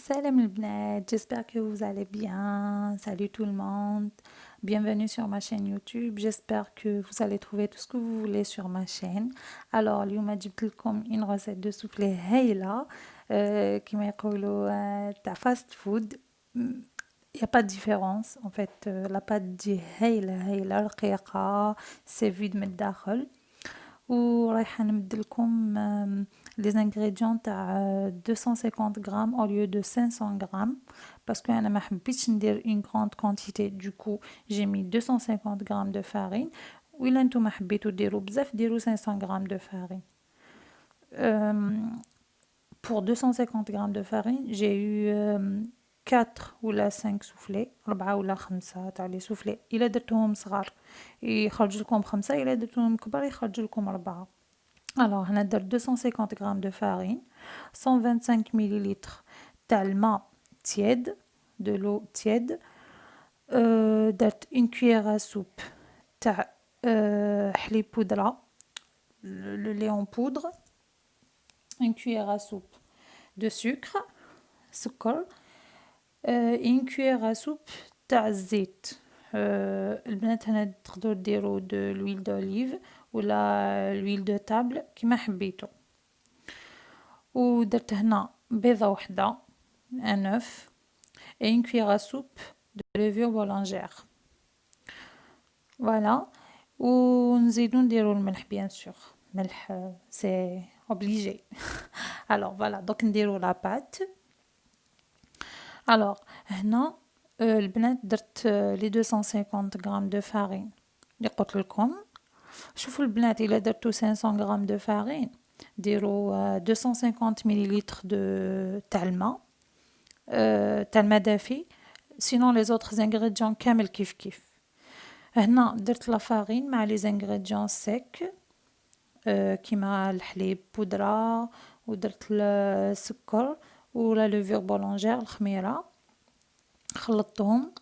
Salam les bnat, j'espère que vous allez bien. Salut tout le monde. Bienvenue sur ma chaîne YouTube. J'espère que vous allez trouver tout ce que vous voulez sur ma chaîne. Alors, اليوم جبت لكم une recette de soufflé هايلة كما يقولوا تاع fast food. Il n'y a pas de différence. En fait, la pâte دي هايلة رقيقة c'est vide من الداخل. ورايحة نبدلكم les ingrédients تاع 250 grammes au lieu de 500 grammes parce que أنا ما حبيتش ندير une grande quantité. Du coup j'ai mis 250 grammes de farine. وإلا نتوما حبيتو ديرو بزاف ديرو 500 grammes de farine. Pour 250 grammes de farine j'ai eu 4 ولا 5 soufflés 4 ولا 5 تاع لي soufflés. إلا درتوهم صغار يخرج لكم 5، إلا درتوهم كبار يخرج لكم 4. Alors, on a 250 grammes de farine, 125 millilitres d'alma tiède, de l'eau tiède, une cuillère à soupe de poudre, le lait en poudre, une cuillère à soupe de sucre, une cuillère à soupe de zit. البنات هنا تقدروا ديروا de l'huile d'olive ولا l'huile de table كيما حبيتوا. ودرت هنا بيضة وحدة un œuf et une cuillère à soupe de levure boulangère. Voilà. ونزيدو نديرو الملح bien sûr. ملح c'est obligé. Alors voilà, donc نديرو la pâte. Alors هنا البنات درت لي 250 غرام دو فارين اللي قلت لكم. شوفوا البنات الا درتو 500 غرام دو فارين ديروا 250 مليلتر تاع الماء تاع الماء دافي. سينون لي زوتر انغريديون كامل كيف هنا درت لا فارين مع لي انغريديون سيك كيما الحليب بودره ودرت السكر ولا لوفور بولونجير الخميره. خلطتهم،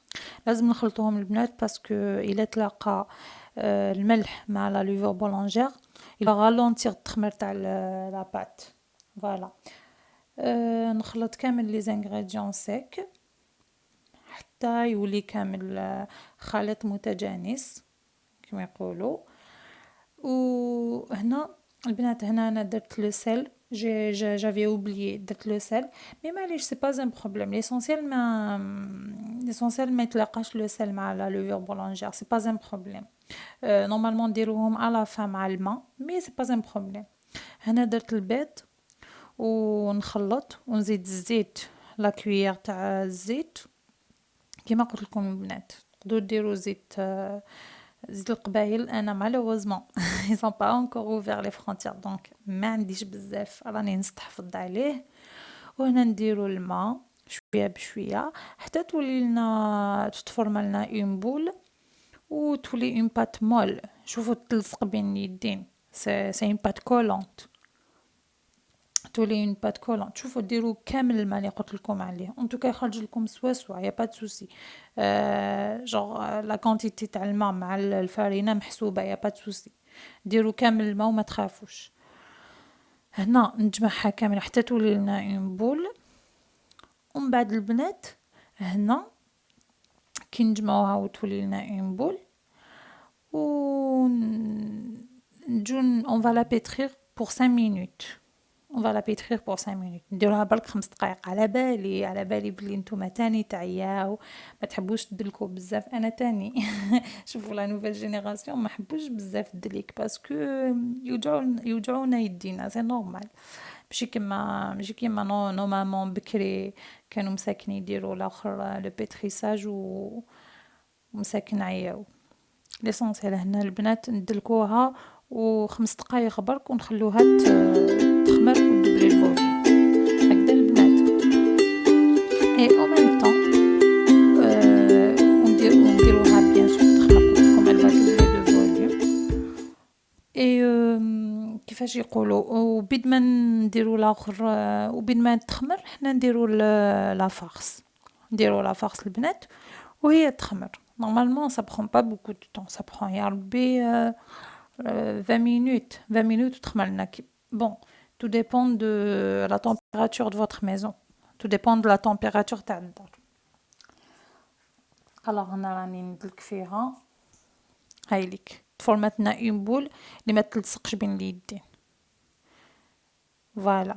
لازم نخلطوهم البنات باسكو الا تلاقى الملح مع لا لوفور بولونجير il va ralentir التخمير تاع لا بات. فوالا نخلط كامل لي زانغريديون سيك حتى يولي كامل خليط متجانس كما يقولوا. وهنا البنات هنا انا درت لو سيل. j'avais oublié درت لو سيل مي معليش سي با ان بروبليم. l'essentiel ما يتلاقاش لو سيل مع لا لوفور بولونجير سي با ان بروبليم. نورمالمون نديروهم على فا مع الماء مي سي با ان بروبليم. هنا درت البيض ونخلط ونزيد الزيت لا كويير تاع الزيت كيما قلت لكم البنات. تقدروا ديروا زيت القبايل. انا مالوغوزمون ils sont pas encore ouvert les frontières donc ما عنديش بزاف راني نستحفظ عليه. وهنا نديروا الماء شويه بشويه حتى تولي لنا تتفورم لنا اون بول وتولي اون بات مول. شوفوا تلصق بين اليدين سي اون بات كولونت تولي اون بات كولونت. شوفوا ديروا كامل الماء اللي قلت لكم عليه ان توكا يخرج لكم سوا يا با سوسي. جونغ لا كونتيتي تاع الماء مع الفارينه محسوبه يا با سوسي. ديروا كامل الماء وما تخافوش. هنا نجمعها كامل حتى تولي لنا اون بول. ومن بعد البنات هنا كي نجمعوها وتولي لنا اون بول و نجو اون فا لا بيترير بور 5 minutes. on va la pétrir pour 5 minutes. نديروها برك 5 دقائق. على بالي بلي نتوما تاني تعياو ما تحبوش تدلكو بزاف. انا تاني شوفوا لا نوفيل جينيراسيون ما حبوش بزاف الدليك باسكو يوجعونا يدينا سي نورمال. ماشي كيما نو مامون بكري كانوا مساكنين يديروا الاخر لو بيتريساج ومساكن عياو. ليسونسيال هنا البنات ندلكوها و5 دقائق برك ونخلوها تخمر وندبلي الفوليوم هكذا البنات. اي او ميم طون ونديروها بيان سور تخمر لكم elle va doubler de volume. اي كيفاش يقولوا وبيد ما نديروا الاخر وبيد ما تخمر حنا نديروا لا فارس البنات وهي تخمر. نورمالمون ça prend pas beaucoup de temps. ça prend يا ربي 20 minutes وتخمر لنا. Bon, tout dépend de la température de votre maison. tout dépend de la température تاع الدار. alors هنا راني ندلك فيها هايليك تفورماتنا اون بول اللي ما تلصقش بين اليدين. فوالا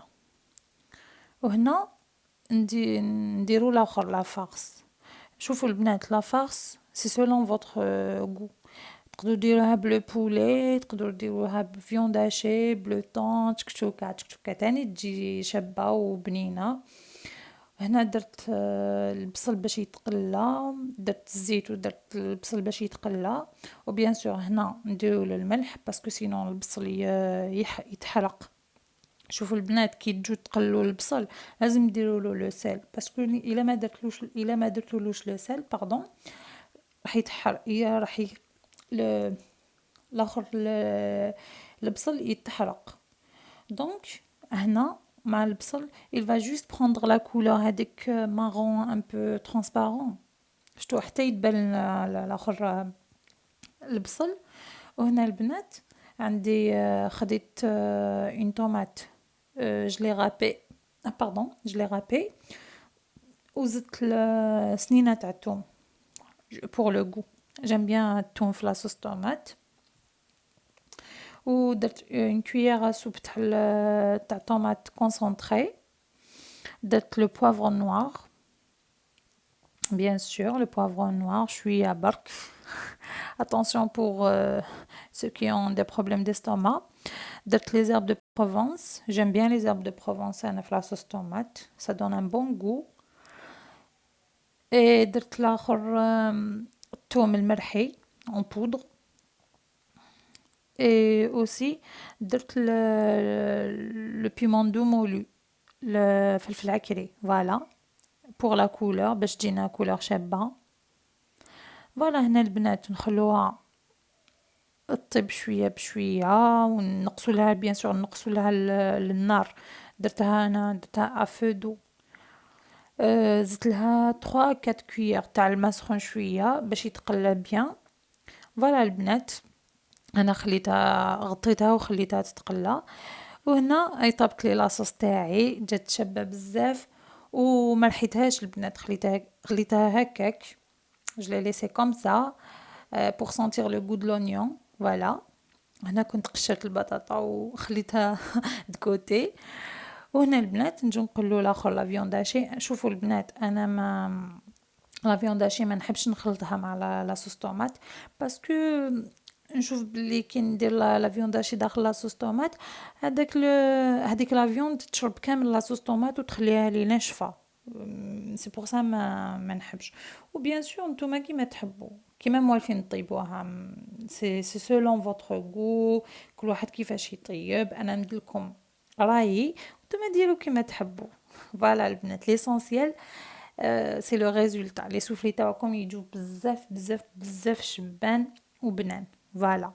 وهنا نديرو الاخر لا فارس. شوفوا البنات لا فارس سي سولون فوتر غو، تقدروا ديروها بلو بولي، تقدروا ديروها بفيوند هاشي، بلو طون، تكتوكا تكتوكا تاني تجي شابه وبنينه. هنا درت البصل باش يتقلى، درت الزيت ودرت البصل باش يتقلى، وبيان سور هنا نديرو له الملح باسكو سينون البصل يتحرق. شوفوا البنات كي تجو تقلوا البصل لازم ديروا له لو سيل باسكو الا ما درتولوش لو سيل باردون راح يتحرق، راح الاخر البصل يتحرق. دونك هنا مع البصل il va juste prendre la couleur هذيك marron un peu transparent شتو حتى يتبان الاخر البصل. وهنا البنات عندي خديت une tomate je l'ai râpé je l'ai râpé وزدت سنينه تاع الثوم pour le goût. j'aime bien الثوم في لاصوص طوماط. ودرت une cuillère à soupe تاع طوماط concentré. درت le poivre noir bien sûr le poivre noir شويه برك attention pour ceux qui ont des problèmes d'estomac. درت les herbes de Provence, j'aime bien les herbes de Provence انا في لاصوص tomate, ça donne un bon goût. et درت الاخر الثوم المرحي en poudre. et aussi درت le piment doux moulu الفلفل عكري voilà pour la couleur باش تجينا couleur شابه. voilà هنا البنات نخلوها الطيب شويه بشويه ونقصوا لها بيان سور نقصوا لها النار. درتها افودو زدت لها 3 4 كويير تاع الماء سخون شويه باش يتقلى بيان. فوالا البنات انا غطيتها وخليتها تتقلى. وهنا اي طابت لي لاصوص تاعي جات شابه بزاف وما رحيتهاش البنات، خليتها هكاك je l'ai laissé comme ça pour sentir le goût de l'oignon. voilà هنا كنت قشرت البطاطا وخليتها دكوتي. وهنا البنات نجو نقولوا الاخر لا فيونداشي. شوفوا البنات انا ما لا فيونداشي ما نحبش نخلطها مع لا صوص طوماط باسكو نشوف بلي كي ندير لا فيونداشي داخل لا صوص طوماط هذيك لا فيوند تشرب كامل لا صوص طوماط وتخليها لي ناشفه. سي بور سا ما نحبش. وبيان سور نتوما كيما تحبوا كيما موالفين طيبوها سي سولون فوتر غو، كل واحد كيفاش يطيب. انا ندلكم رايي نتوما ديروا كيما تحبوا. فوالا البنات ليسونسيال سي لو ريزولتا. لي سوفلي تاعكم يجوا بزاف بزاف بزاف شبان وبنان. فوالا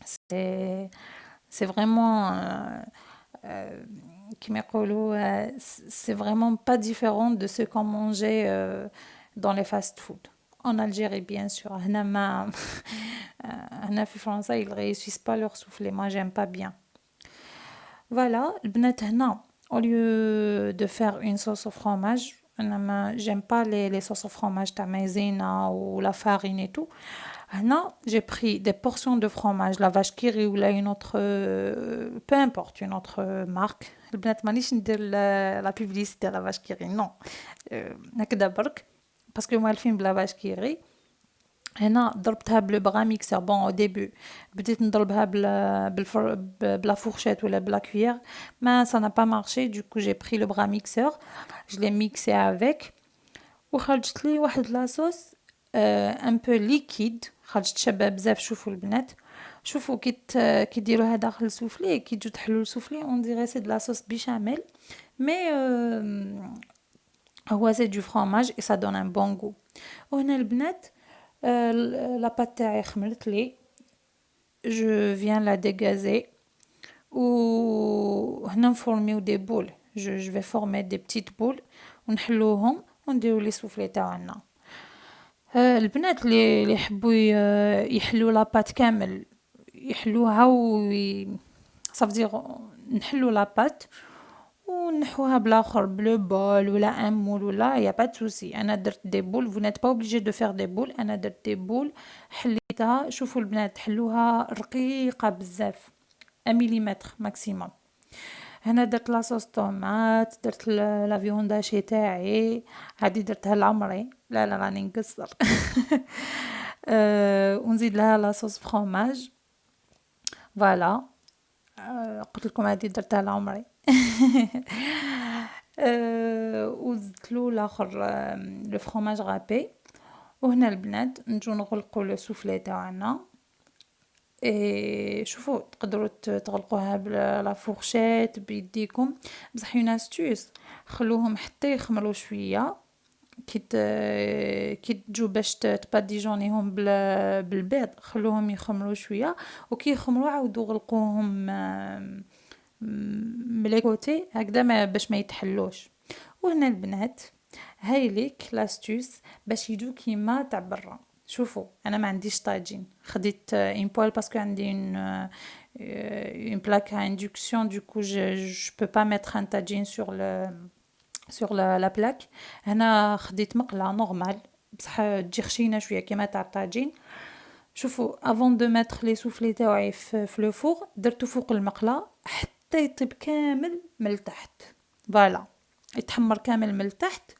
سي فريمون كيما يقولوا c'est vraiment pas différent de ce qu'on mangeait dans les fast-food en Algérie bien sûr. هنا في فرنسا ils réussissent pas leur soufflé, moi j'aime pas bien. voilà البنات هنا au lieu de faire une sauce au fromage انا j'aime pas les sauces au fromage تاع مايزينا ou la farine et tout. هنا j'ai pris des portions de fromage la vache qui rit ou là une autre peu importe une autre marque. البنات مانيش ندير لا بوبليسيتي لا vache qui rit non هكذا برك باسكو موالفين بلا vache qui rit. هنا ضربتها بلو ميكسر. بون او ديبي بديت نضربها بلا فورشيت ولا بلا كويير ما ça n'a pas marché du coup j'ai pris le bras mixeur je l'ai mixé avec وخرجت لي واحد لاصوص ان بو ليكيد خرجت شابه بزاف. شوفوا البنات شوفوا كي ديروها داخل السوفلي كي تجو تحلوا السوفلي اون ديري سي د لاصوص بيشاميل مي هو سي دو فرomage et ça donne un bon goût. وهنا البنات la pâte تاعي خمرت لي je viens la dégazer وهنا نفورميو دي بول je vais former des petites boules ونحلوهم ونديرو لي سوفلي تاعنا. البنات اللي يحبوا يحلوا لاباط كامل يحلوها صافدير نحلوا لاباط ونحوها بلاخر بلو بول ولا ان مول ولا يا با سوسي. انا درت دي بول، vous n'êtes pas obligé de faire des boules. انا درت دي بول حليتها. شوفوا البنات حلوها رقيقه بزاف، 1 مليمتر ماكسيموم. هنا درت لاصوص طوماط، درت لا فيونداشي تاعي هادي درتها لعمري، لا لا راني نقصر. ونزيد لها لاصوص فروماج. فوالا. قلت لكم هادي درتها لعمري. وزدت له الاخر لو فرomاج غابي. وهنا البنات نجو نغلقوا لو سوفلي تاعنا. شوفوا تقدروا تغلقوها بلا فورشيت بيديكم، بصح اون استوس خلوهم حتى يخمروا شويه. كي تجو باش تباديجونيهم بالبيض خلوهم يخمروا شويه، وكي يخمروا عاودوا غلقوهم ملي كوتي هكذا باش ما يتحلوش. وهنا البنات هاي ليك لاستوس باش يجو كيما تاع برا. شوفوا انا ما عنديش طاجين، خديت اون بوال باسكو عندي اون بلاك ا اندكسيون، دوكو جو بو با ميتر ان طاجين sur la plaque. هنا خديت مقله نورمال بصح تجي خشينه شويه كيما تاع الطاجين. شوفوا افون دو ميتر لي سوفلي تاعي في لو فور درتو فوق المقله حتى يطيب كامل من التحت. فوالا يتحمر كامل من التحت.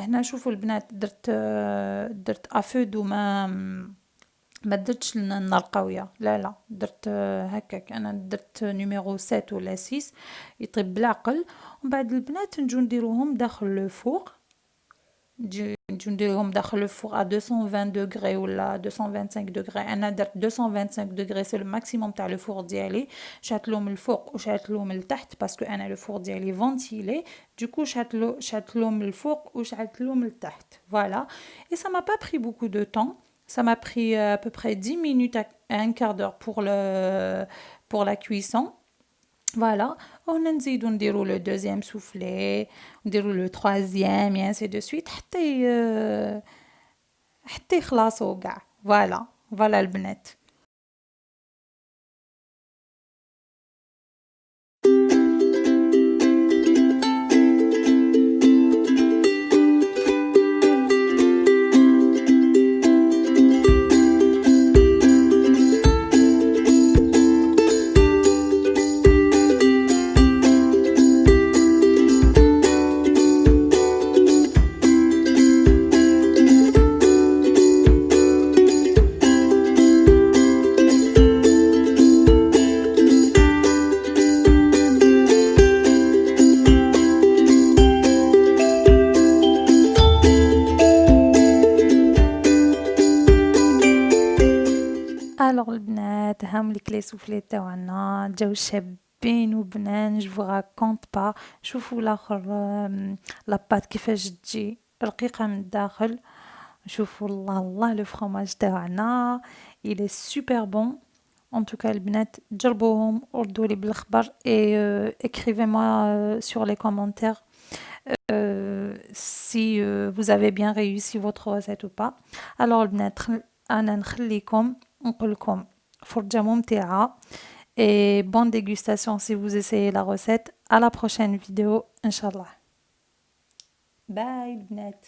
هنا شوفوا البنات درت افودو، ما درتش النار قويه، لا لا درت هكاك. انا درت نيميرو 7 ولا 6 يطيب بالعقل. ومن بعد البنات نجو نديروهم داخل لو فوق، نجو نديروهم داخل لو فوق ا 220 دوغري ولا 225 دوغري. انا درت 225 دوغري سي لو ماكسيموم تاع لو فوق ديالي. شعلت من الفوق وشعلت من التحت باسكو انا لو فوق ديالي فونتيلي، دوكو شعلت من الفوق وشعلت من التحت. فوالا. et ça m'a pas pris beaucoup de temps. Ça m'a pris à peu près 10 minutes à un quart d'heure pour la cuisson. Voilà. On نزيدو نديرو le deuxième soufflé, نديرو le troisième et ainsi de suite حتى يخلصوا كاع. فوالا فوالا البنات. الوغ البنات هامليك لي سوفلي تاعنا جاو شابين وبنان، جو فو راكونت با. شوفوا الاخر لاباط كيفاش تجي رقيقه من الداخل. شوفوا الله الله لو فرomاج تاعنا il est super bon. en tout cas البنات جربوهم وردوا لي بالخبر et écrivez-moi sur les commentaires si vous avez bien réussi votre recette ou pas. alors البنات انا نخليكم نقول لكم فرجة ممتعة et bonne dégustation si vous essayez la recette. À la prochaine vidéo إن شاء الله. باي البنات.